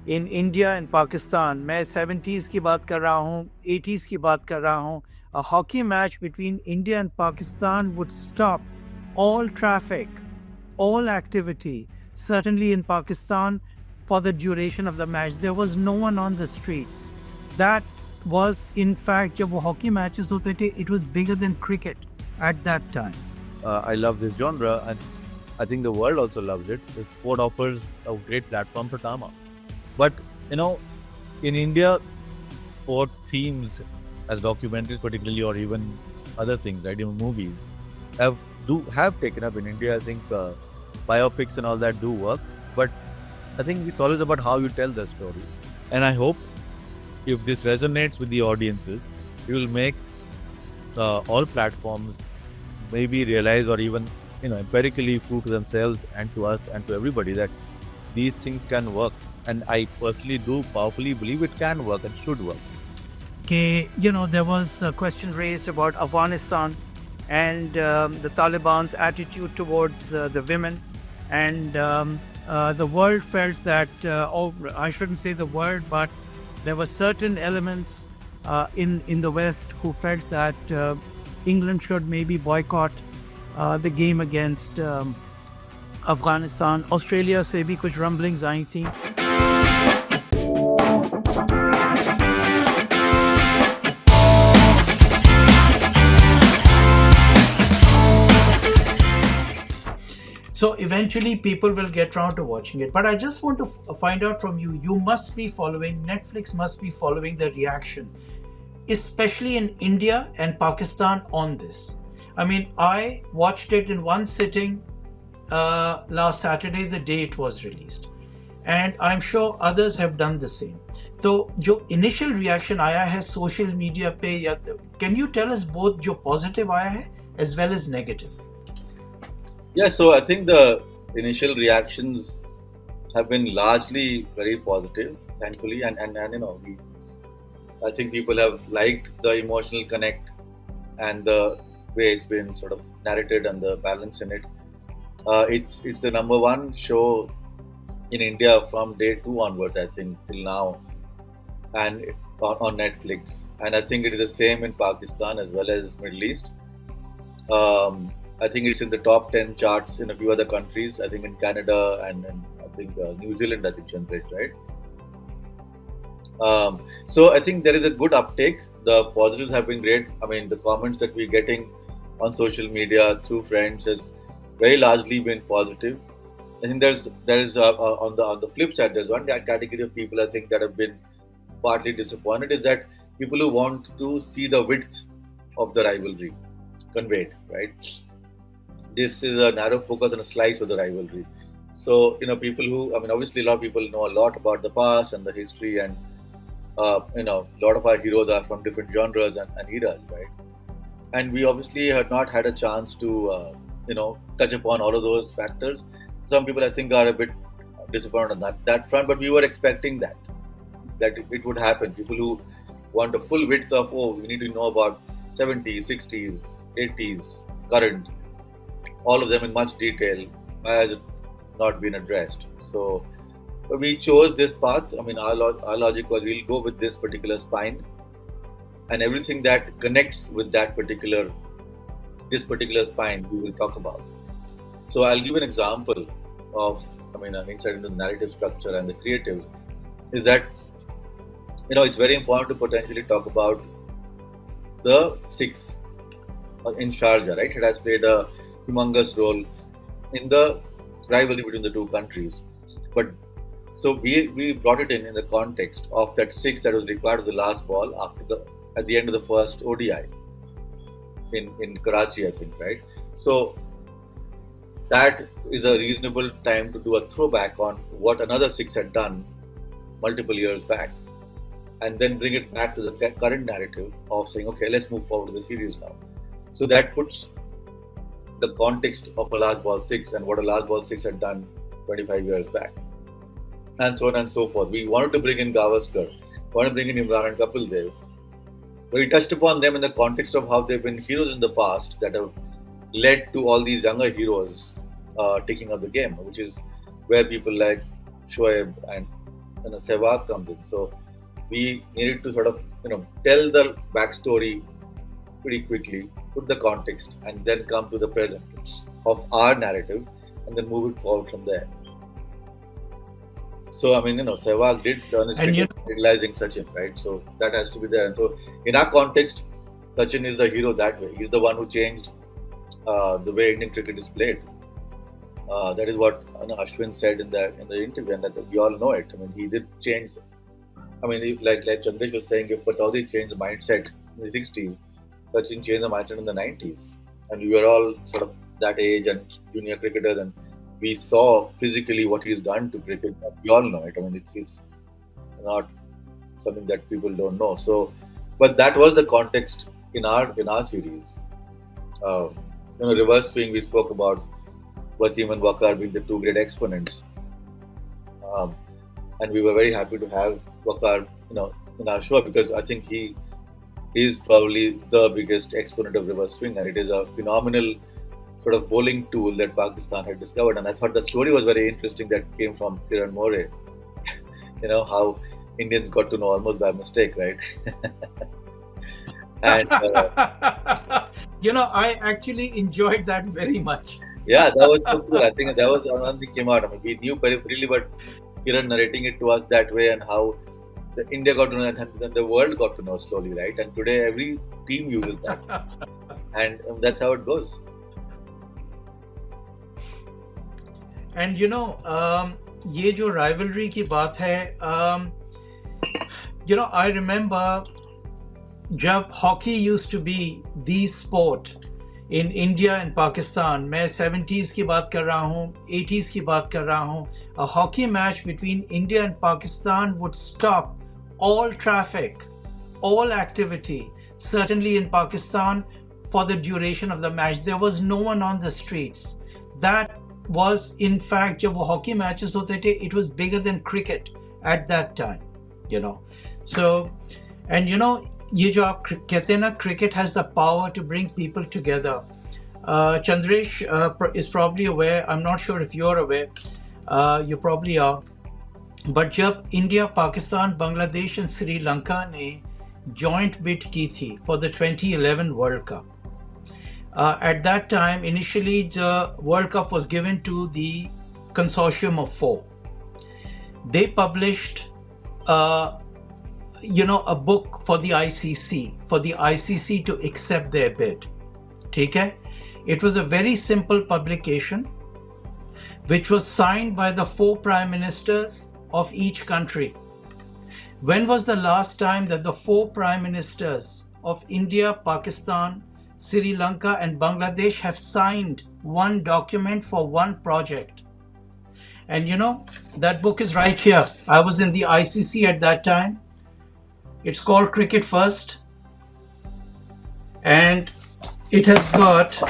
in India and Pakistan, मैं 70s की बात कर रहा हूँ, 80s की बात कर रहा हूँ, a hockey match between India and Pakistan would stop all traffic, all activity, certainly in Pakistan, for the duration of the match. There was no one on the streets. That was, in fact, जब वो hockey matches होते थे, it was bigger than cricket at that time. I love this genre, and I think the world also loves it. The sport offers a great platform for drama. But in India, sport themes as documentaries, particularly, or even other things, right? Even movies, have taken up in India. I think biopics and all that do work, but I think it's always about how you tell the story. And I hope if this resonates with the audiences, it will make all platforms maybe realize or even empirically prove to themselves and to us and to everybody that these things can work. And I personally do powerfully believe it can work and should work. Okay, there was a question raised about Afghanistan and the Taliban's attitude towards the women, and the world felt that, I shouldn't say the world, but there were certain elements in the West who felt that England should maybe boycott the game against Afghanistan. Australia से भी कुछ rumblings आई थी. So eventually people will get around to watching it. But I just want to find out from you, Netflix must be following the reaction, especially in India and Pakistan on this. I mean, I watched it in one sitting last Saturday, the day it was released. And I'm sure others have done the same. तो जो initial reaction आया है social media पे, या can you tell us both जो positive आया है as well as negative? Yeah, so I think the initial reactions have been largely very positive, thankfully, and I think people have liked the emotional connect and the way it's been sort of narrated and the balance in it. It's the number one show in India from day 2 onwards, I think, till now, and on Netflix. And I think it is the same in Pakistan as well as Middle East. I think it's in the top 10 charts in a few other countries. I think in Canada and I think New Zealand, I think Chandradev, right? So I think there is a good uptake. The positives have been great. I mean, the comments that we're getting on social media through friends has very largely been positive. I think there is on the flip side, there's one category of people I think that have been partly disappointed, is that people who want to see the width of the rivalry conveyed, right? This is a narrow focus on a slice of the rivalry. So people who, I mean, obviously a lot of people know a lot about the past and the history, and a lot of our heroes are from different genres and eras, right? And we obviously have not had a chance to touch upon all of those factors. Some people I think are a bit disappointed on that front, but we were expecting that it would happen. People who want a full width of, we need to know about 70s, 60s, 80s, current, all of them in much detail, has not been addressed. So we chose this path. I mean, our logic was, we'll go with this particular spine, and everything that connects with this particular spine we will talk about. So I'll give an example of, an insight into the narrative structure and the creatives, is that it's very important to potentially talk about the six in Sharjah, right? It has played a humongous role in the rivalry between the two countries. But so we brought it in the context of that six that was required of the last ball at the end of the first ODI in Karachi, I think, right? So that is a reasonable time to do a throwback on what another six had done multiple years back, and then bring it back to the current narrative of saying, okay, let's move forward to the series now. So that puts the context of a last ball six and what a last ball six had done 25 years back, and so on and so forth. We wanted to bring in Gavaskar, wanted to bring in Imran and Kapil Dev, but we touched upon them in the context of how they've been heroes in the past that have led to all these younger heroes taking up the game, which is where people like Shoaib and Sehwag comes in. So we needed to sort of tell the backstory pretty quickly, put the context, and then come to the present of our narrative, and then move it forward from there. So I mean, Sehwag did turn his And finger realizing Sachin, right? So that has to be there. And so in our context, Sachin is the hero that way. He's the one who changed the way Indian cricket is played. That is what Ashwin said in the interview, and that we all know it. I mean, he did change. I mean, like Chandesh was saying, if Pataudi changed the mindset in the 60s, Sachin changed the mindset in the 90s. And we were all sort of that age and junior cricketers, and we saw physically what he's done to cricket. We all know it. I mean, it's not something that people don't know. So, but that was the context in our series. Uh, reverse swing we spoke about Wasim and Waqar being the two great exponents. Um, and we were very happy to have Waqar, in our show because I think he is probably the biggest exponent of reverse swing, and it is a phenomenal sort of bowling tool that Pakistan had discovered. And I thought the story was very interesting that came from Kiran More. How Indians got to know almost by mistake, right? and I actually enjoyed that very much. yeah, that was so cool. I think that was another thing came out. I mean, we knew peripherally, but Kiran narrating it to us that way, and how the India got to know that, and then the world got to know slowly, right? And today every team uses that, and that's how it goes. And ये जो rivalry की बात है, I remember जब hockey used to be the sport in India and Pakistan, मैं 70s की बात कर रहा हूँ, 80s की बात कर रहा हूँ, a hockey match between India and Pakistan would stop all traffic, all activity, certainly in Pakistan, for the duration of the match. There was no one on the streets. That was, in fact, जब वो hockey matches होते थे, it was bigger than cricket at that time, So, and ये जो आप कहते हैं ना, cricket has the power to bring people together. Chandresh is probably aware. I'm not sure if you're aware. You probably are. But जब India, Pakistan, Bangladesh and Sri Lanka ने joint bid की थी for the 2011 World Cup, at that time, initially the World Cup was given to the consortium of 4. They published a book for the ICC to accept their bid. Okay? It was a very simple publication which was signed by the 4 prime ministers of each country. When was the last time that the 4 prime ministers of India, Pakistan, Sri Lanka and Bangladesh have signed one document for one project? And that book is right here. I was in the ICC at that time. It's called Cricket First, and it has got,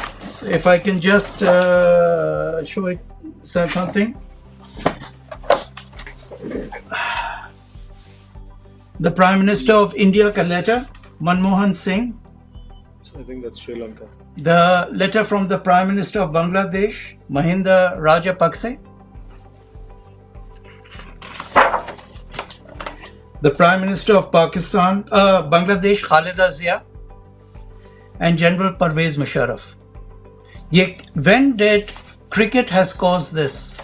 if I can just show it something, the Prime Minister of India ka letter, Manmohan Singh. I think that's Sri Lanka. The letter from the Prime Minister of Bangladesh, Mahinda Rajapakse. The Prime Minister of Pakistan, Bangladesh, Khaleda Zia, and General Pervez Musharraf. When did cricket has caused this?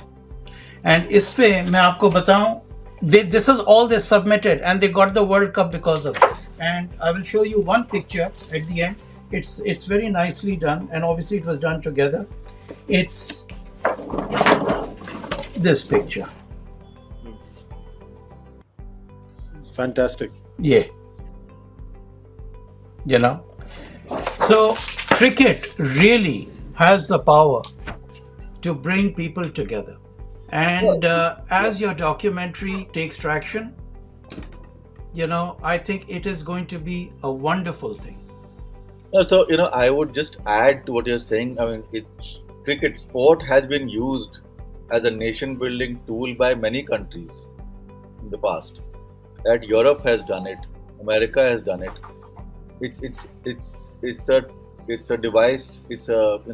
And इसपे मैं आपको बताऊं, this is all they submitted, and they got the World Cup because of this. And I will show you one picture at the end. It's very nicely done, and obviously it was done together. It's this picture. It's fantastic. Yeah. So cricket really has the power to bring people together. And as your documentary takes traction, I think it is going to be a wonderful thing. So, I would just add to what you're saying. I mean, cricket sport has been used as a nation building tool by many countries in the past. That Europe has done it, America has done it. It's a device. It's not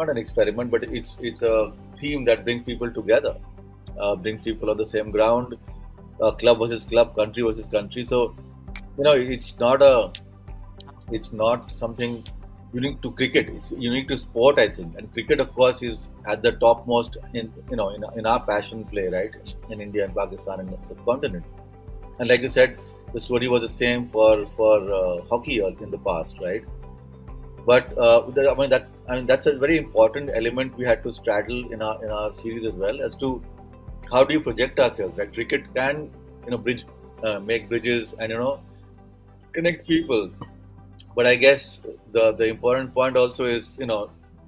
an experiment, but it's a theme that brings people together. brings people on the same ground, club versus club, country versus country. So it's not something unique to cricket. It's unique to sport, I think. And cricket, of course, is at the topmost in our passion play, right? In India and Pakistan and the subcontinent. And like you said, the story was the same for hockey in the past, right? But that's a very important element we had to straddle in our series as well, as to how do you project ourselves. Right? Cricket can make bridges and connect people, but I guess the important point also is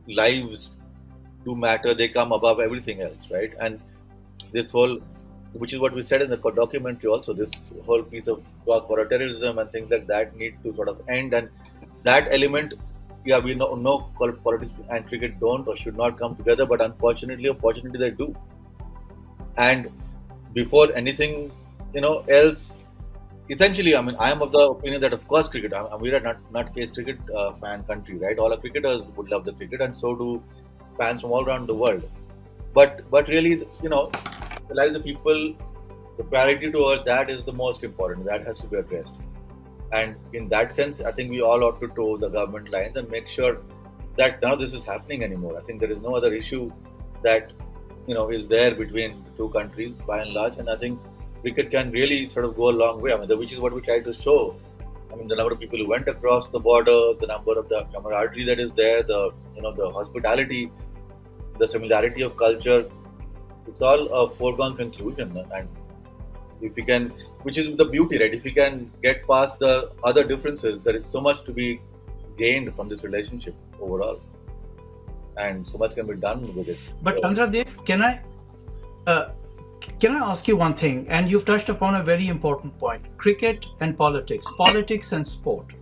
lives do matter. They come above everything else, right? And this whole, which is what we said in the documentary also, this whole piece of cross-border terrorism and things like that need to sort of end. And that element, yeah, we know politics and cricket don't or should not come together, but unfortunately or fortunately they do. And before anything else, essentially, I mean, I am of the opinion that of course cricket, we're a not case cricket fan country, right? All our cricketers would love the cricket, and so do fans from all around the world. But really, the lives of people, the priority towards that is the most important. That has to be addressed. And in that sense, I think we all ought to toe the government lines and make sure that none of this is happening anymore. I think there is no other issue that is there between the two countries by and large. And I think cricket can really sort of go a long way. I mean, which is what we try to show. I mean, the number of people who went across the border, the number of the camaraderie that is there, the hospitality, the similarity of culture. It's all a foregone conclusion. And if we can, which is the beauty, right? If we can get past the other differences, there is so much to be gained from this relationship overall, and so much can be done with it. But So, Chandradev, uh, can I ask you one thing? And you've touched upon a very important point: cricket and politics and sport.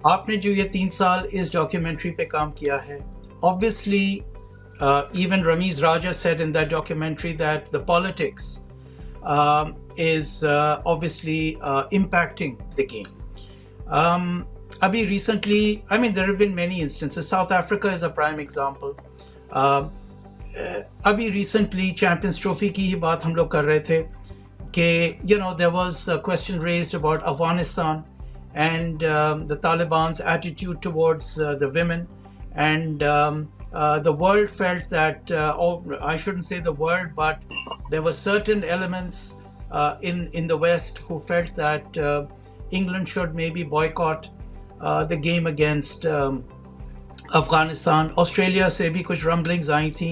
आपने जो ये 3 साल इस documentary पे काम किया है, obviously, even Ramiz Raja said in that documentary that the politics is obviously impacting the game. Abhi recently, I mean, there have been many instances. South Africa is a prime example. अभी recently Champions Trophy की ही बात हम लोग कर रहे थे कि there was a question raised about Afghanistan and the Taliban's attitude towards the women, and the world felt that, or I shouldn't say the world, but there were certain elements in the West who felt that England should maybe boycott the game against Afghanistan Australia से भी कुछ रम्बलिंग्स आई थी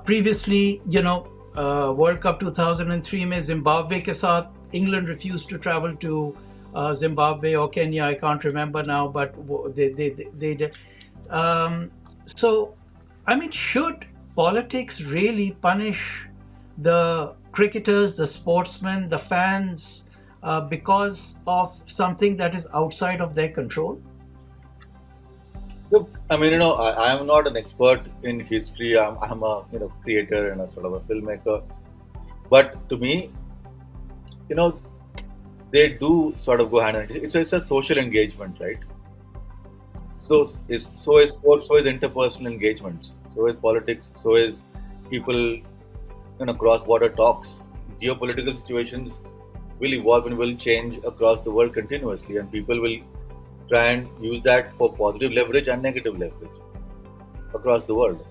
previously world cup 2003 में Zimbabwe के साथ England refuse to travel to Zimbabwe or Kenya, I can't remember now, but they did. So, I mean, should politics really punish the cricketers, the sportsmen, the fans because of something that is outside of their control? look, I mean, I am not an expert in history. I'm a creator and a sort of a filmmaker. But to me, you know, they do sort of go hand in hand. It's a social engagement, right? So is sports, so is interpersonal engagements, so is politics, so is people, cross-border talks. Geopolitical situations will evolve and will change across the world continuously, and people will try and use that for positive leverage and negative leverage across the world.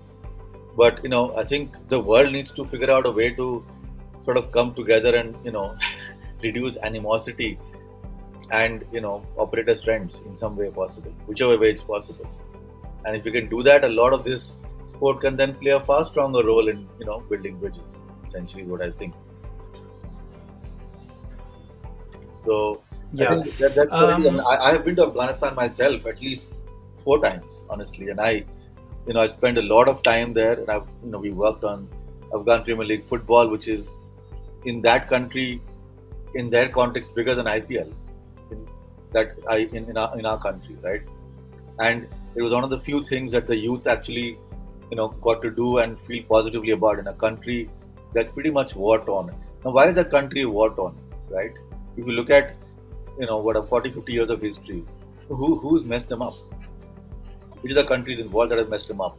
But I think the world needs to figure out a way to sort of come together and reduce animosity and operate as friends in some way possible, whichever way it's possible. And if we can do that, a lot of this sport can then play a far stronger role in building bridges. Essentially, what I think. So I Yeah. think that's what it is. And Um, I have been to Afghanistan myself at least 4 times, honestly, and I spent a lot of time there, and we worked on Afghan Premier League football, which is in that country, in their context, bigger than IPL, in our country, right? And it was one of the few things that the youth actually, got to do and feel positively about in a country that's pretty much war torn. Now, why is that country war torn, right? If you look at, what are 40, 50 years of history, who's messed them up? Which are the countries involved that have messed them up?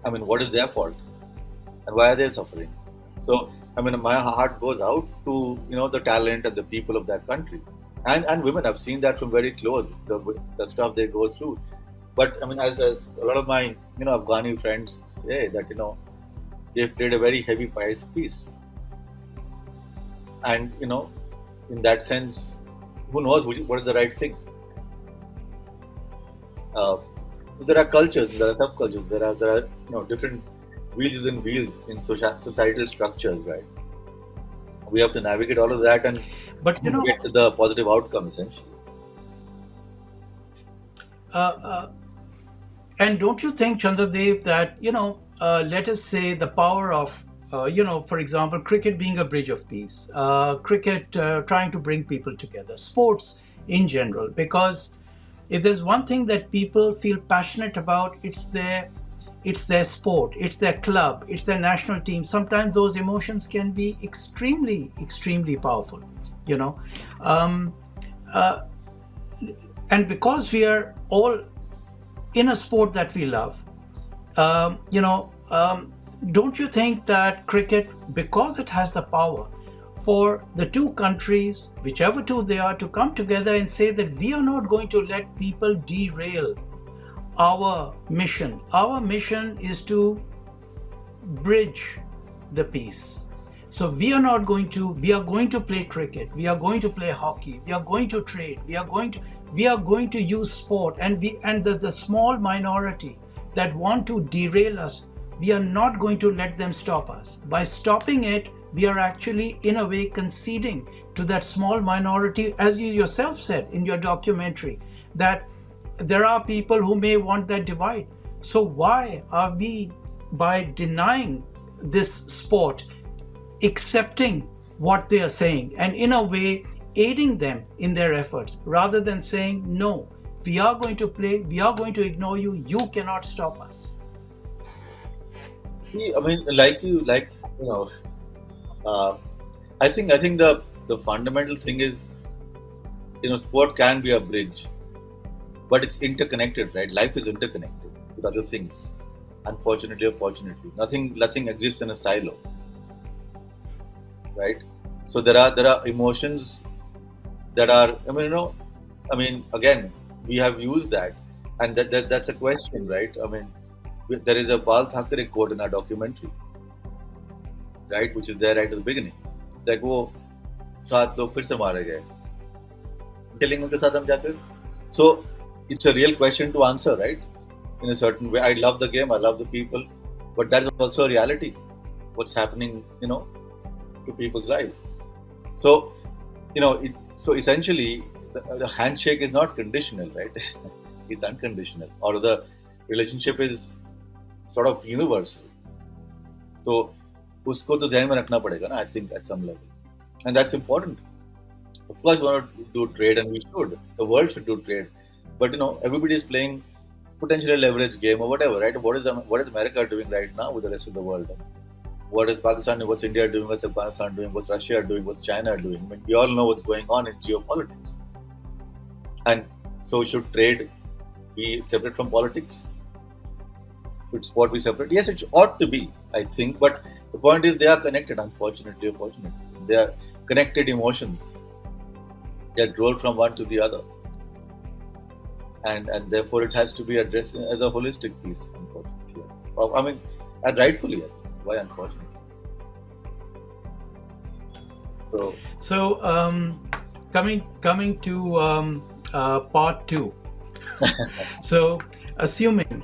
I mean, what is their fault? and why are they suffering? So, I mean, my heart goes out to the talent and the people of that country, and women. I've seen that from very close. The stuff they go through. But I mean, as a lot of my Afghani friends say that they've played a very heavy price piece, and in that sense, who knows what is the right thing? Uh, so there are cultures, there are subcultures, there are different wheels within wheels in societal structures, right? We have to navigate all of that and But get to the positive outcome essentially. uh, uh, and don't you think, Chandradev, that let us say the power of for example, cricket being a bridge of peace, cricket trying to bring people together, sports in general, because if there's one thing that people feel passionate about, it's their sport, it's their club, it's their national team. Sometimes those emotions can be extremely, extremely powerful, you know. Um, uh, and because we are all in a sport that we love, don't you think that cricket, because it has the power for the two countries, whichever two they are, to come together and say that we are not going to let people derail our mission? Our mission is to bridge the peace. So we are going to play cricket, we are going to play hockey, we are going to trade, we are going to use sport, and the small minority that want to derail us, we are not going to let them stop us. By stopping it, we are actually in a way conceding to that small minority, as you yourself said in your documentary, that there are people who may want that divide. So why are we, by denying this sport, accepting what they are saying and in a way aiding them in their efforts, rather than saying, no, we are going to play, we are going to ignore you, you cannot stop us? See, I mean, like you know, uh, I think the fundamental thing is sport can be a bridge, but it's interconnected, right? Life is interconnected with other things. Unfortunately or fortunately, nothing exists in a silo, right? So there are emotions that are, I mean, again, we have used that, and that's a question, right? I mean, there is a Bal Thackeray quote in our documentary, right, which is there right at the beginning. It's like, वो सात लोग फिर से मारे गए, killing उनके साथ हम जाकर. So it's a real question to answer, right? In a certain way, I love the game, I love the people, but that is also a reality. What's happening, to people's lives. So, so essentially, the handshake is not conditional, right? It's unconditional, or the relationship is sort of universal. तो उसको तो ध्यान में रखना पड़ेगा ना, I think at some level, and that's important. Of course, we want to do trade, and we should. The world should do trade, but everybody is playing potentially a leverage game or whatever, right? What is America doing right now with the rest of the world? What is Pakistan doing? What's India doing? What's Afghanistan doing? What's Russia doing? What's China doing? I mean, we all know what's going on in geopolitics. And so, should trade be separate from politics? Should sport be separate? Yes, it ought to be, I think. But the point is, they are connected, unfortunately or fortunately. They are connected emotions that roll from one to the other. And therefore, it has to be addressed as a holistic piece, unfortunately. I mean, and rightfully, why unfortunately? So coming to part two. So assuming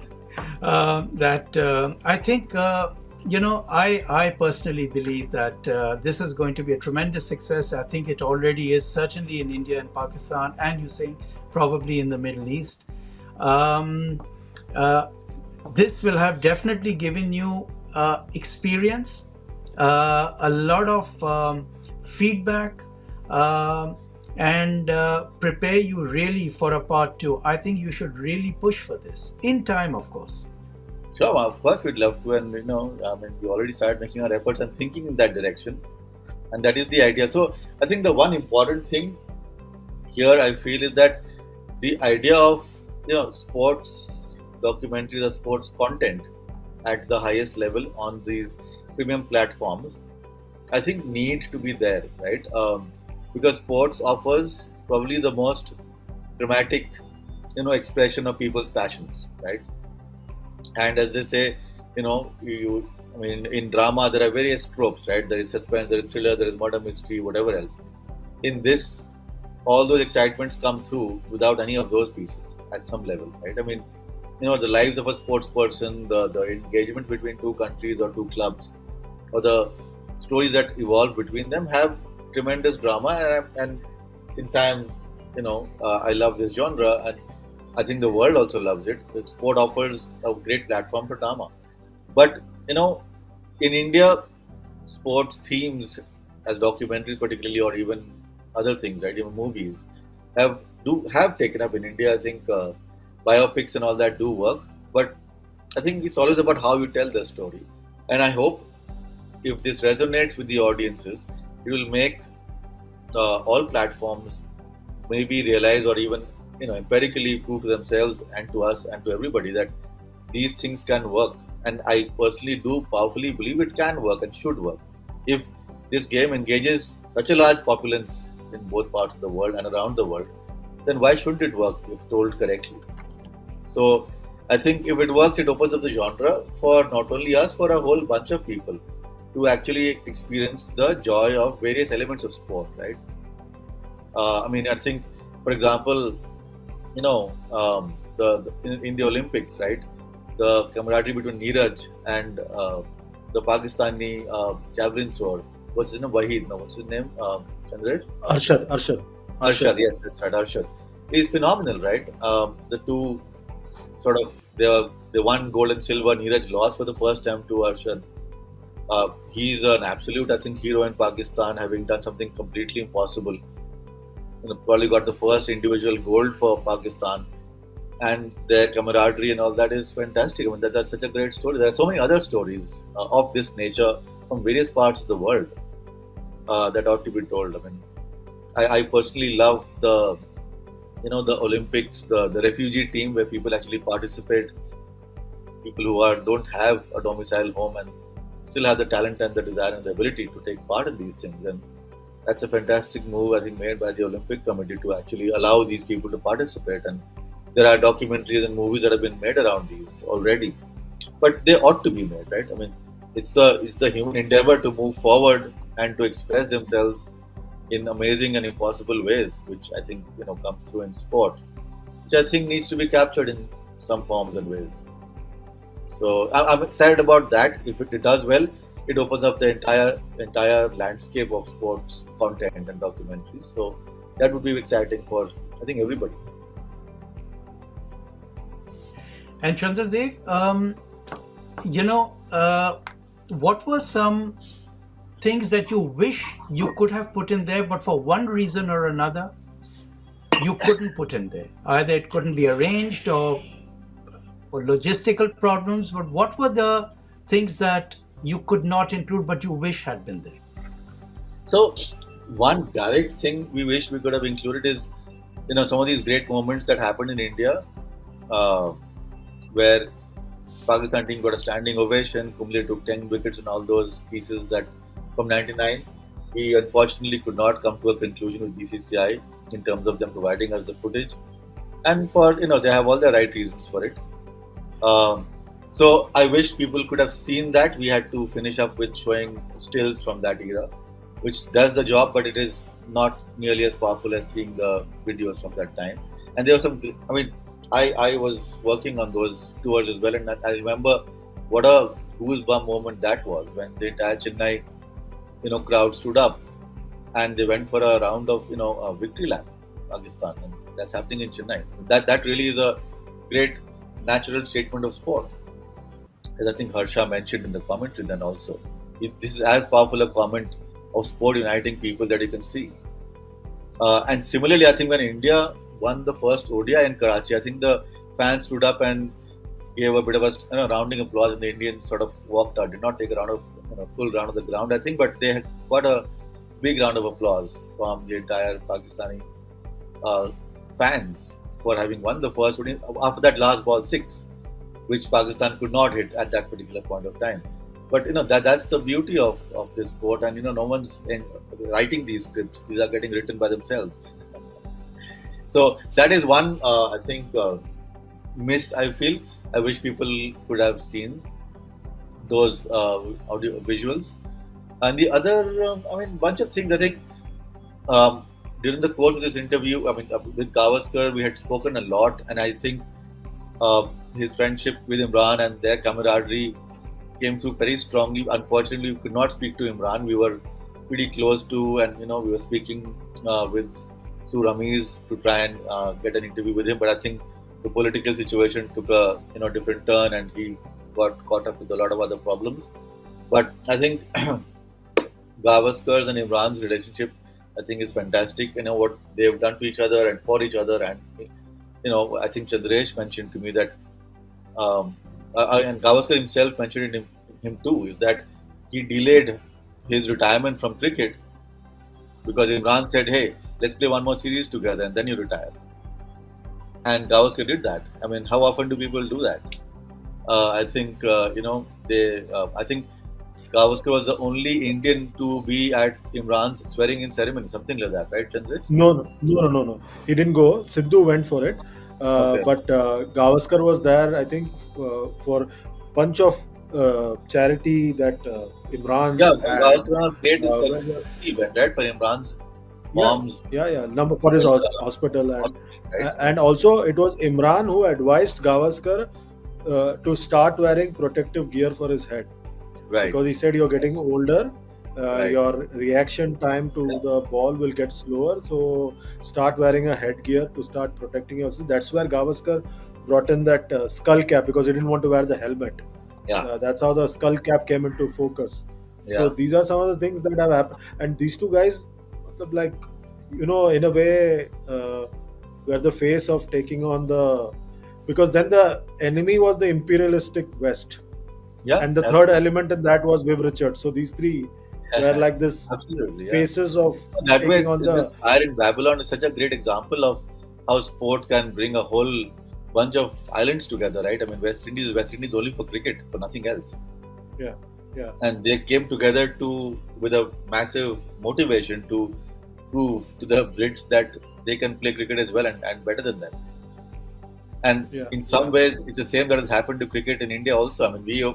that I think I personally believe that this is going to be a tremendous success. I think it already is, certainly in India and Pakistan, and you saying probably in the Middle East. Um, uh, this will have definitely given you experience, a lot of feedback, and prepare you really for a part two. I think you should really push for this in time, of course. Sure, of course, we'd love to, and I mean, we already started making our efforts and thinking in that direction, and that is the idea. So, I think the one important thing here I feel is that the idea of sports documentaries or sports content at the highest level on these premium platforms, I think need to be there, right? Because sports offers probably the most dramatic, expression of people's passions, right? And as they say, I mean, in drama there are various tropes, right? There is suspense, there is thriller, there is murder mystery, whatever else. In this, all those excitements come through without any of those pieces at some level, right? I mean, the lives of a sports person, the engagement between two countries or two clubs, or the stories that evolve between them have tremendous drama. And since I love this genre, and I think the world also loves it. The sport offers a great platform for drama. But you know, in India, sports themes as documentaries, particularly, or even other things, right? Even movies have taken up in India. I think biopics and all that do work, but I think it's always about how you tell the story. And I hope if this resonates with the audiences, it will make all platforms maybe realize, or even empirically prove to themselves and to us and to everybody, that these things can work. And I personally do powerfully believe it can work and should work. If this game engages such a large populace in both parts of the world and around the world, then why shouldn't it work if told correctly? So I think if it works, it opens up the genre for not only us, for a whole bunch of people to actually experience the joy of various elements of sport, right? I mean, I think, for example, in the Olympics, right? The camaraderie between Neeraj and the Pakistani javelin thrower. What's his name? Wahid. No, what's his name? Chandradev? Arshad. Arshad. Yes, that's right. Arshad. He's phenomenal, right? The two sort of they won gold and silver. Neeraj lost for the first time to Arshad. He's an absolute, I think, hero in Pakistan, having done something completely impossible. Probably got the first individual gold for Pakistan, and their camaraderie and all that is fantastic. I mean, that's such a great story. There are so many other stories of this nature from various parts of the world that ought to be told. I mean, I personally love the Olympics, the refugee team where people actually participate, people who don't have a domicile home and still have the talent and the desire and the ability to take part in these things. And that's a fantastic move, I think, made by the Olympic Committee to actually allow these people to participate. And there are documentaries and movies that have been made around these already, but they ought to be made, right? I mean, it's the human endeavor to move forward and to express themselves in amazing and impossible ways, which I think comes through in sport, which I think needs to be captured in some forms and ways. So I'm excited about that. If it does well, it opens up the entire landscape of sports content and documentaries. So that would be exciting for, I think, everybody. And Chandradev, what were some things that you wish you could have put in there, but for one reason or another, you couldn't put in there? Either it couldn't be arranged or logistical problems, but what were the things that you could not include but you wish had been there? So one direct thing we wish we could have included is some of these great moments that happened in India, uh, where Pakistan team got a standing ovation. Kumble took 10 wickets and all those pieces that from '99. We unfortunately could not come to a conclusion with BCCI in terms of them providing us the footage, and for they have all the right reasons for it. Um, so I wish people could have seen that. We had to finish up with showing stills from that era, which does the job, but it is not nearly as powerful as seeing the videos from that time. And there was some, I mean, I was working on those tours as well, and I remember what a goosebump moment that was when the entire Chennai, crowd stood up and they went for a round of, a victory lap, Pakistan, and that's happening in Chennai. That really is a great natural statement of sport, as I think Harsha mentioned in the commentary. Then also, this is as powerful a comment of sport uniting people that you can see. And similarly, I think when India won the first ODI in Karachi, I think the fans stood up and gave a bit of a rounding applause, and the Indians sort of walked out. Did not take a round of full round of the ground, I think, but they had got a big round of applause from the entire Pakistani uh, fans for having won the first ODI after that last ball six, which Pakistan could not hit at that particular point of time. But that's the beauty of this sport, and no one's writing these scripts; these are getting written by themselves. So that is one, I think, miss. I feel I wish people could have seen those audio visuals. And the other, bunch of things. I think um, during the course of this interview, with Gavaskar, we had spoken a lot, and I think his friendship with Imran and their camaraderie came through very strongly. Unfortunately, we could not speak to Imran. We were pretty close to, and we were speaking with through Ramiz to try and get an interview with him. But I think the political situation took a different turn, and he got caught up with a lot of other problems. But I think Gavaskar's and Imran's relationship, I think, is fantastic. What they've done to each other and for each other, and I think Chandresh mentioned to me that, and Gavaskar himself mentioned it him too, is that he delayed his retirement from cricket because Imran said, "Hey, let's play one more series together and then you retire." And Gavaskar did that. I mean, how often do people do that? I think they. I think Gavaskar was the only Indian to be at Imran's swearing-in ceremony, something like that, right, Chandresh? No. He didn't go. Sidhu went for it, Okay. but Gavaskar was there. I think for bunch of charity that Imran Yeah, had. Gavaskar played this When, event, right, for Imran's yeah, mom's yeah. Number for his hospital, right? and also it was Imran who advised Gavaskar to start wearing protective gear for his head, Right, because he said you're getting older, right. your reaction time to the ball will get slower, so start wearing a headgear to start protecting yourself. That's where Gavaskar brought in that skull cap, because he didn't want to wear the helmet. Yeah, That's how the skull cap came into focus. So yeah, these are some of the things that have happened, and these two guys, like, in a way, were the face of taking on the, because then the enemy was the imperialistic West, yeah. and the third element in that was Viv Richards. So these three were like this Absolutely, yeah. faces of That way, taking on this the. fire in Babylon is such a great example of how sport can bring a whole bunch of islands together, right? I mean, West Indies only for cricket, for nothing else. Yeah, yeah, And they came together with a massive motivation to prove to the Brits that they can play cricket as well, and better than them. And yeah, in some ways, it's the same that has happened to cricket in India also. I mean, we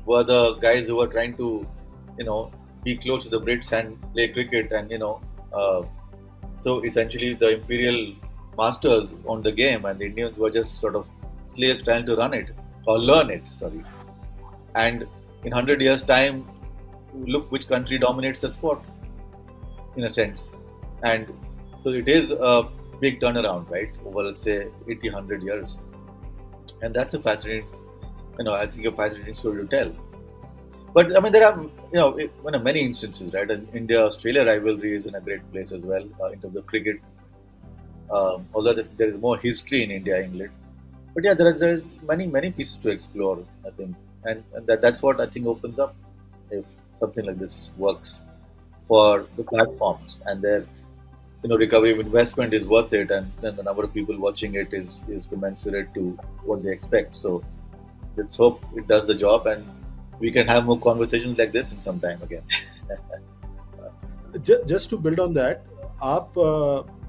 were the guys who were trying to, you know, be close to the Brits and play cricket, and so essentially the imperial masters owned the game, and the Indians were just sort of slaves trying to run it or learn it. Sorry, and in 100 years' time, look which country dominates the sport, in a sense, and so it is a big turnaround, right? Over, let's say, 80, 100 years, and that's a fascinating, I think, a fascinating story to tell. But I mean, there are many instances, right? And India-Australia rivalry is in a great place as well in terms of cricket. Although there is more history in India-England, but yeah, there is many pieces to explore, I think, and that's what I think opens up if something like this works for the platforms, and their recovery of investment is worth it, and then the number of people watching it is commensurate to what they expect. So let's hope it does the job, and we can have more conversations like this in some time again. Just to build on that, आप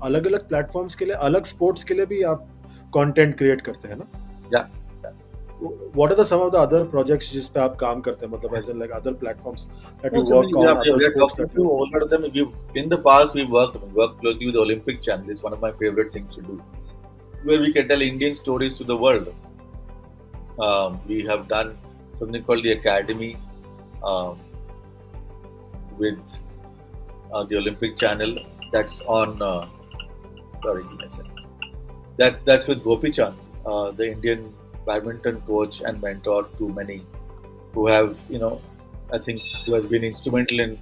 अलग अलग platforms के लिए, अलग sports के लिए भी आप कंटेंट क्रिएट करते हैं ना? Yeah. What are the some of the other projects जिस पे आप काम करते हैं, मतलब as in like other platforms that No, you so work on, other we are sports talking that to a you. whole lot of them. In the past, we worked closely with the Olympic Channel. It's one of my favorite things to do, where we can tell Indian stories to the world. We have done something called the Academy um, with the Olympic Channel. That's on. Sorry, give me a second. That's with Gopi Chand, the Indian badminton coach and mentor to many, who have I think, who has been instrumental in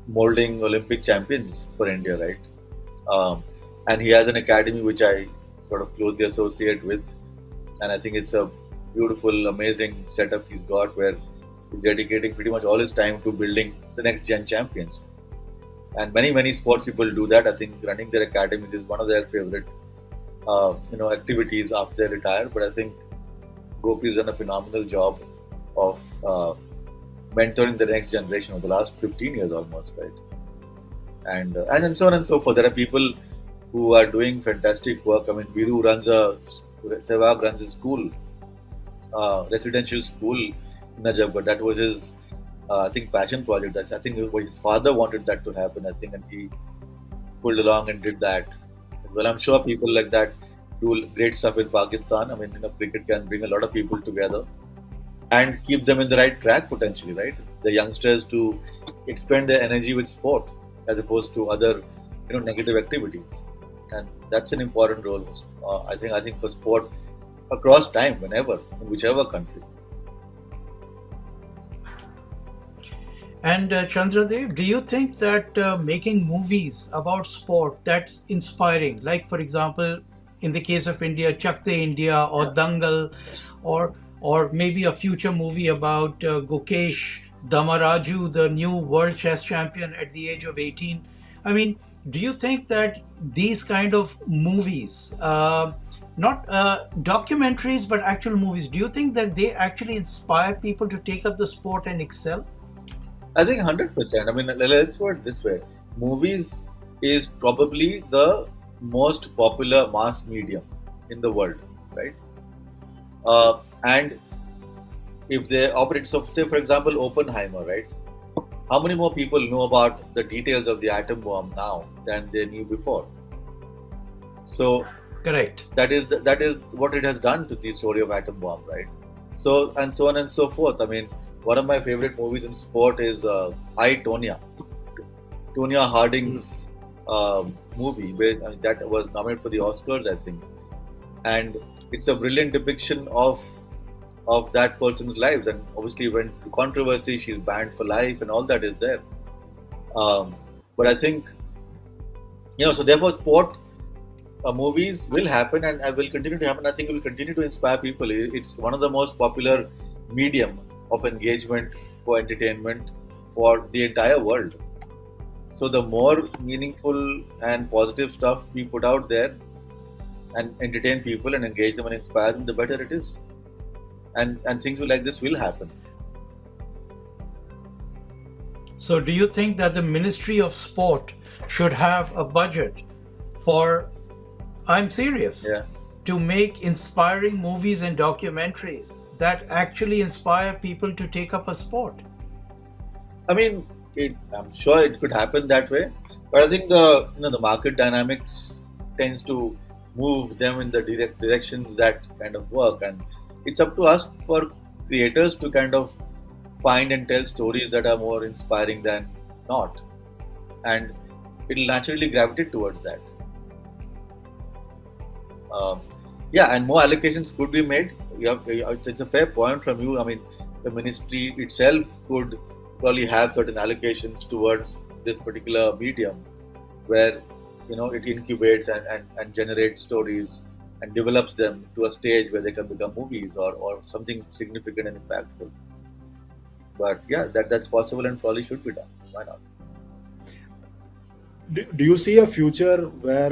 molding Olympic champions for India, right? And he has an academy which I sort of closely associate with, and I think it's a beautiful, amazing setup he's got, where he's dedicating pretty much all his time to building the next gen champions. And many sports people do that. I think running their academies is one of their favorite activities after they retire. But I think Gopi has done a phenomenal job of mentoring the next generation of the last 15 years almost, right? And so on and so forth. There are people who are doing fantastic work. I mean, Viru runs a Sehwag runs a school, residential school in Najafgarh. That was his, I think, passion project. That's I think his father wanted that to happen. I think, and he pulled along and did that. Well, I'm sure people like that do great stuff in Pakistan. I mean, cricket can bring a lot of people together and keep them in the right track potentially, right? The youngsters to expend their energy with sport as opposed to other, negative activities, and that's an important role. I think for sport across time, whenever, in whichever country. And Chandradev, do you think that making movies about sport that's inspiring, like for example, in the case of India, Chak De India or Yeah. Dangal, or maybe a future movie about Gukesh Damaraju, the new world chess champion at the age of 18? I mean, do you think that these kind of movies, not documentaries but actual movies, do you think that they actually inspire people to take up the sport and excel? I think 100%. I mean, let's put it this way: movies is probably the most popular mass medium in the world, right? And if they operate, so say for example, Oppenheimer, right? How many more people know about the details of the atom bomb now than they knew before? So Correct. that is what it has done to the story of atom bomb, right? So and so on and so forth. I mean, one of my favorite movies in sport is I, Tonya. Tonya Mm. Harding's movie, where that was nominated for the Oscars, I think, and it's a brilliant depiction of that person's lives, and obviously went to controversy. She's banned for life, and all that is there. Um, but I think, so therefore, sport movies will happen and will continue to happen. I think it will continue to inspire people. It's one of the most popular medium of engagement for entertainment for the entire world. So the more meaningful and positive stuff we put out there and entertain people and engage them and inspire them, the better it is. And things like this will happen. So, do you think that the Ministry of Sport should have a budget for, I'm serious, Yeah. to make inspiring movies and documentaries that actually inspire people to take up a sport? I mean, I'm sure it could happen that way, but I think the market dynamics tends to move them in the directions that kind of work, and it's up to us for creators to kind of find and tell stories that are more inspiring than not, and it'll naturally gravitate towards that. Um, yeah, and more allocations could be made. It's a fair point from you. I mean, the ministry itself could probably have certain allocations towards this particular medium where it incubates and generates stories and develops them to a stage where they can become movies or something significant and impactful. But yeah, that's possible and probably should be done. Why not? Do you see a future where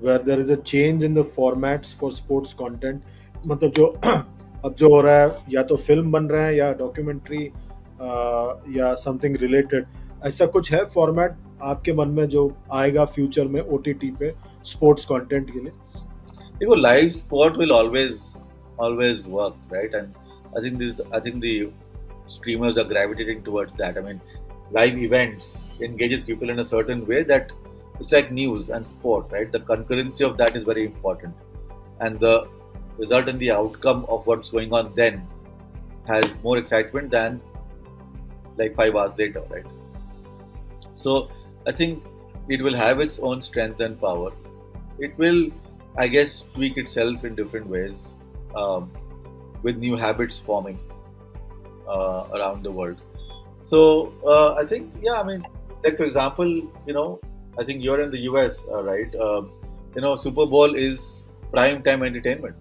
where there is a change in the formats for sports content? मतलब जो अब जो हो रहा है या तो film बन रहा है या डॉक्यूमेंट्री या समथिंग रिलेटेड, ऐसा कुछ है फॉर्मेट आपके मन में जो आएगा फ्यूचर में ओटीटी पे स्पोर्ट्स कंटेंट के लिए? Live sport will always work, right? And I think the streamers are gravitating towards that. I mean, live events engages people in a certain way that it's like news and sport, right? The concurrency of that is very important, and the result and the outcome of what's going on then has more excitement than like 5 hours later, right? So I think it will have its own strength and power. It will, I guess, tweak itself in different ways, um, with new habits forming around the world. So I think, yeah, I mean, like for example, I think you're in the US, right? Super Bowl is prime time entertainment.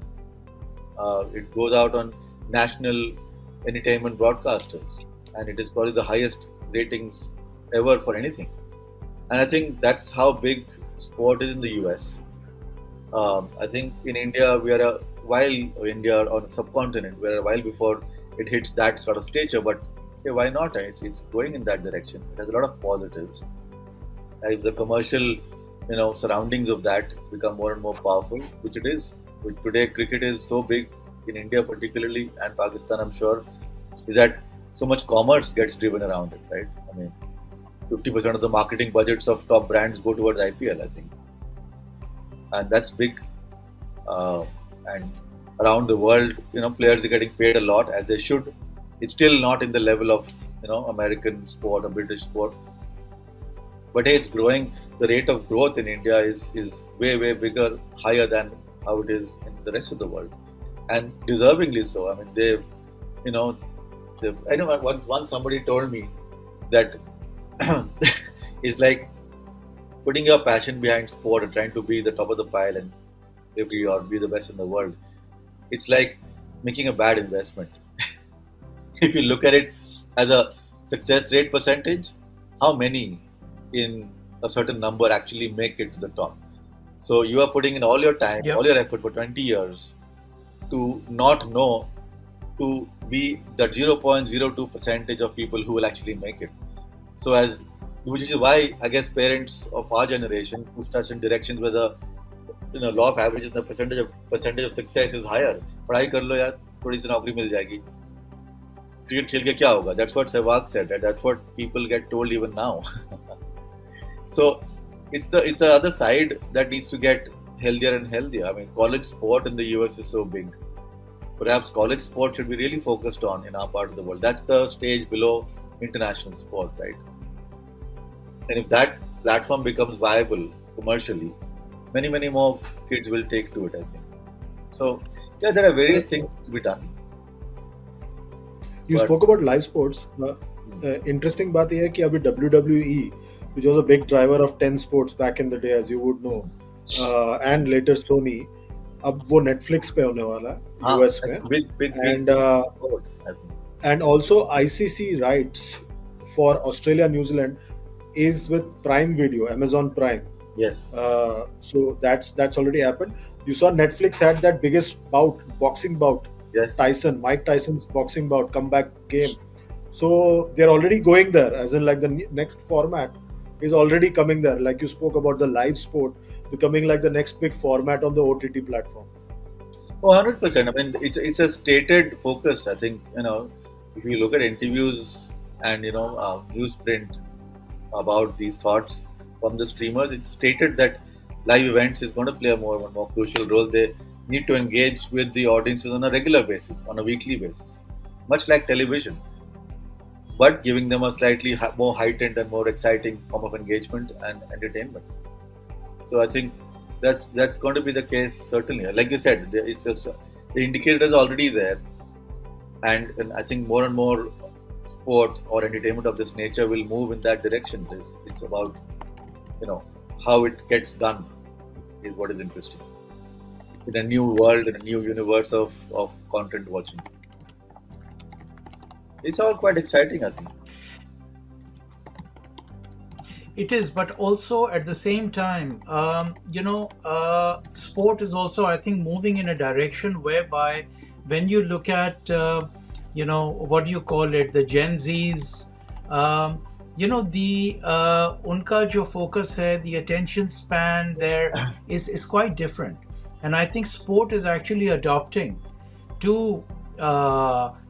It goes out on national entertainment broadcasters, and it is probably the highest ratings ever for anything. And I think that's how big sport is in the US. I think in India we are a while India on a subcontinent, we are a while before it hits that sort of stature. But okay, why not? It's going in that direction. It has a lot of positives. As the commercial, surroundings of that become more and more powerful, which it is. Today, cricket is so big in India, particularly, and Pakistan, I'm sure, is that so much commerce gets driven around it, right? I mean, 50% of the marketing budgets of top brands go towards IPL, I think, and that's big. And around the world, players are getting paid a lot as they should. It's still not in the level of American sport or British sport, but hey, it's growing. The rate of growth in India is way bigger, higher than how it is in the rest of the world, and deservingly so. I mean, you know, I know once somebody told me that it's like putting your passion behind sport and trying to be the top of the pile and every or be the best in the world. It's like making a bad investment. If you look at it as a success rate percentage, how many in a certain number actually make it to the top? So you are putting in all your time, all Yep. your effort for 20 years to not know, to be that 0.02 percentage of people who will actually make it. So as which is why I guess parents of our generation pushed us in directions where the law of averages, the percentage of success is higher. पढ़ाई कर लो यार, थोड़ी सी नौकरी मिल जाएगी. Cricket खेल के क्या होगा? That's what Sehwag said, and that's what people get told even now. So it's the other side that needs to get healthier and healthier. I mean, college sport in the US is so big. Perhaps college sport should be really focused on in our part of the world. That's the stage below international sport, right? And if that platform becomes viable commercially, many more kids will take to it, I think. So yeah, there are various things to be done, You but spoke about live sports. Interesting बात यह है कि अभी WWE, which was a big driver of 10 sports back in the day, as you would know, and later Sony, अब वो Netflix पे होने वाला है US that's में, a big and sport, I think. also ICC rights for Australia, New Zealand is with Prime Video, Amazon Prime. Yes, So that's already happened. You saw Netflix had that biggest boxing bout, yes. Mike Tyson's boxing bout, comeback game. So they're already going there, as in like the next format is already coming there. Like you spoke about the live sport becoming like the next big format on the OTT platform. Oh, 100%. I mean, it's a stated focus. I think if you look at interviews and newsprint about these thoughts from the streamers, it's stated that live events is going to play a more crucial role. They need to engage with the audiences on a regular basis, on a weekly basis, much like television, but giving them a slightly more heightened and more exciting form of engagement and entertainment. So I think that's going to be the case certainly. Like you said, the indicator is already there, and I think more and more sport or entertainment of this nature will move in that direction. It's about how it gets done is what is interesting in a new world, in a new universe of content watching. It's all quite exciting, I think. It is, but also at the same time, sport is also, I think, moving in a direction whereby when you look at, what do you call it, the Gen Zs, the unka jo focus hai, the attention span there is quite different, and I think sport is actually adopting to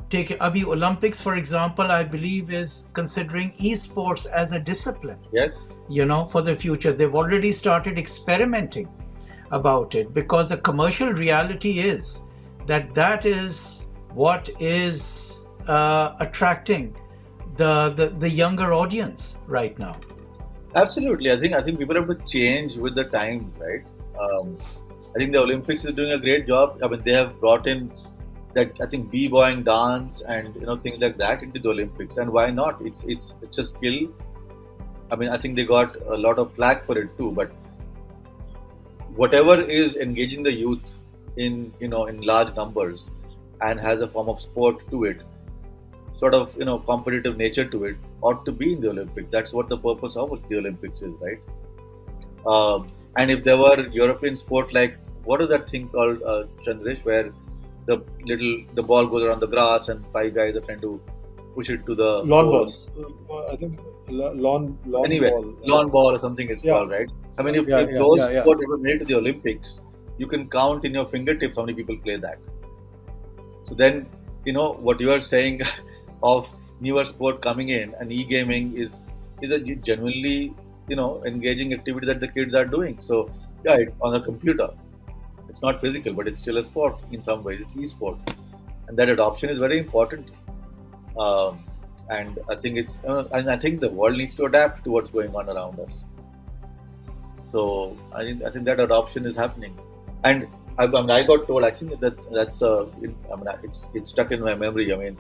take Abhi Olympics, for example, I believe is considering esports as a discipline, Yes, for the future. They've already started experimenting about it because the commercial reality is that is what is attracting the younger audience right now. absolutely. I think people have to change with the times, right? I think the Olympics is doing a great job. I mean, they have brought in that, I think, b-boying dance and things like that into the Olympics, and why not? It's a skill. I mean, I think they got a lot of flack for it too, but whatever is engaging the youth in large numbers and has a form of sport to it, sort of competitive nature to it, ought to be in the Olympics. That's what the purpose of the Olympics is, right? And if there were European sport, like what is that thing called, Chandresh, where the ball goes around the grass and five guys are trying to push it to the Lawn post. balls. I think lawn Anyway, ball. lawn ball or something it's Yeah, called, right? I mean, yeah, if yeah, those yeah, yeah. sport ever made it to the Olympics, you can count in your fingertips how many people play that. So then, what you are saying of newer sport coming in, and e-gaming is a genuinely engaging activity that the kids are doing. So yeah, on a computer, it's not physical, but it's still a sport in some ways. It's e-sport, and that adoption is very important. Um, and I think the world needs to adapt to what's going on around us. So I think that adoption is happening, and I got told actually it's stuck in my memory. I mean,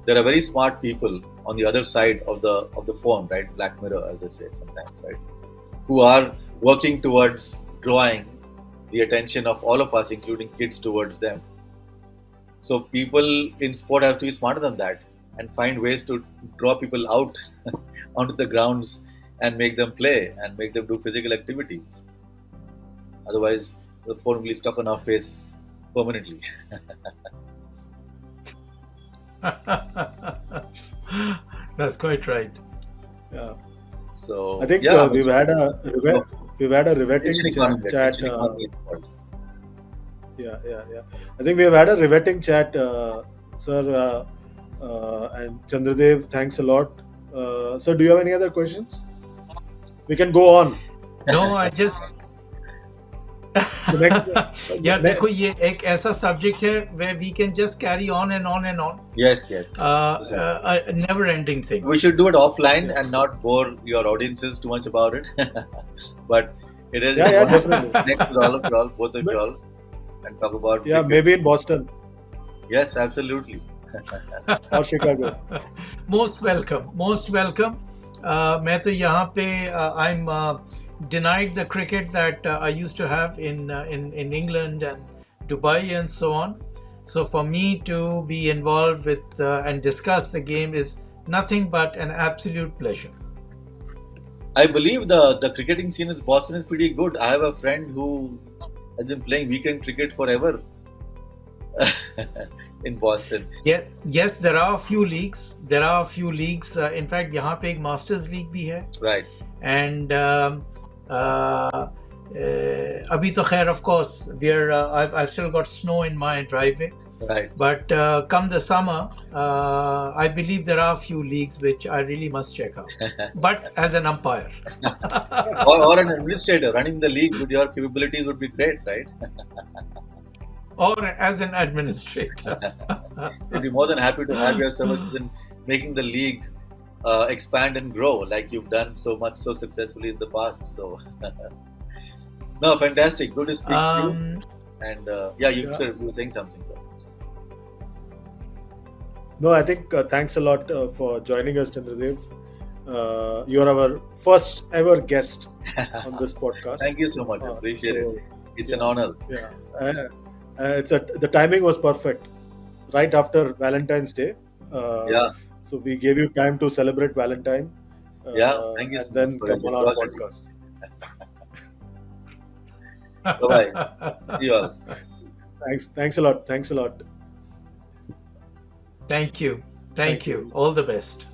there are very smart people on the other side of the phone, right? Black Mirror, as they say sometimes, right? Who are working towards drawing the attention of all of us, including kids, towards them. So people in sport have to be smarter than that and find ways to draw people out onto the grounds and make them play and make them do physical activities. Otherwise, the phone will be stuck on our face permanently. That's quite right. Yeah. So I think yeah, we've had a riveting attention economy. chat. Attention economy is called. Yeah, yeah, yeah. I think we've had a riveting chat, sir. And Chandradev, thanks a lot. Sir, do you have any other questions? We can go on. No, I just The next, यार ne- देखो ये एक ऐसा subject है where we can just carry on and on and on. Yes, yes. A never ending thing. We should do it offline Yeah. and not bore your audiences too much about it. But it is Yeah, wonderful to definitely. connect with all of you all, both of you all, and talk about Yeah, cricket. maybe in Boston Yes, absolutely. or Chicago. Most welcome, most welcome. मैं तो यहाँ पे I'm denied the cricket that I used to have in England and Dubai and so on. So for me to be involved with and discuss the game is nothing but an absolute pleasure. I believe the cricketing scene in Boston is pretty good. I have a friend who has been playing weekend cricket forever in Boston. Yes, there are a few leagues. There are a few leagues. In fact, यहाँ पे एक Masters League भी है. Right. And अभी तो खैर, of course, I've still got snow in my driveway. Right. But come the summer, I believe there are a few leagues which I really must check out. But as an umpire. or an administrator running the league with your capabilities would be great, right? Or as an administrator. We'd be more than happy to have your services in making the league expand and grow like you've done so successfully in the past. So, no, fantastic. Good to speak to you. And you were saying something, sir. No, I think thanks a lot for joining us, Chandradev. You're our first ever guest on this podcast. Thank you so much. I appreciate it. It's an honor. Yeah, the timing was perfect, right after Valentine's Day. So we gave you time to celebrate Valentine. Thank you and so then much come for on our your podcast. Bye-bye. See you all. Thanks a lot. Thank you. Thank you. All the best.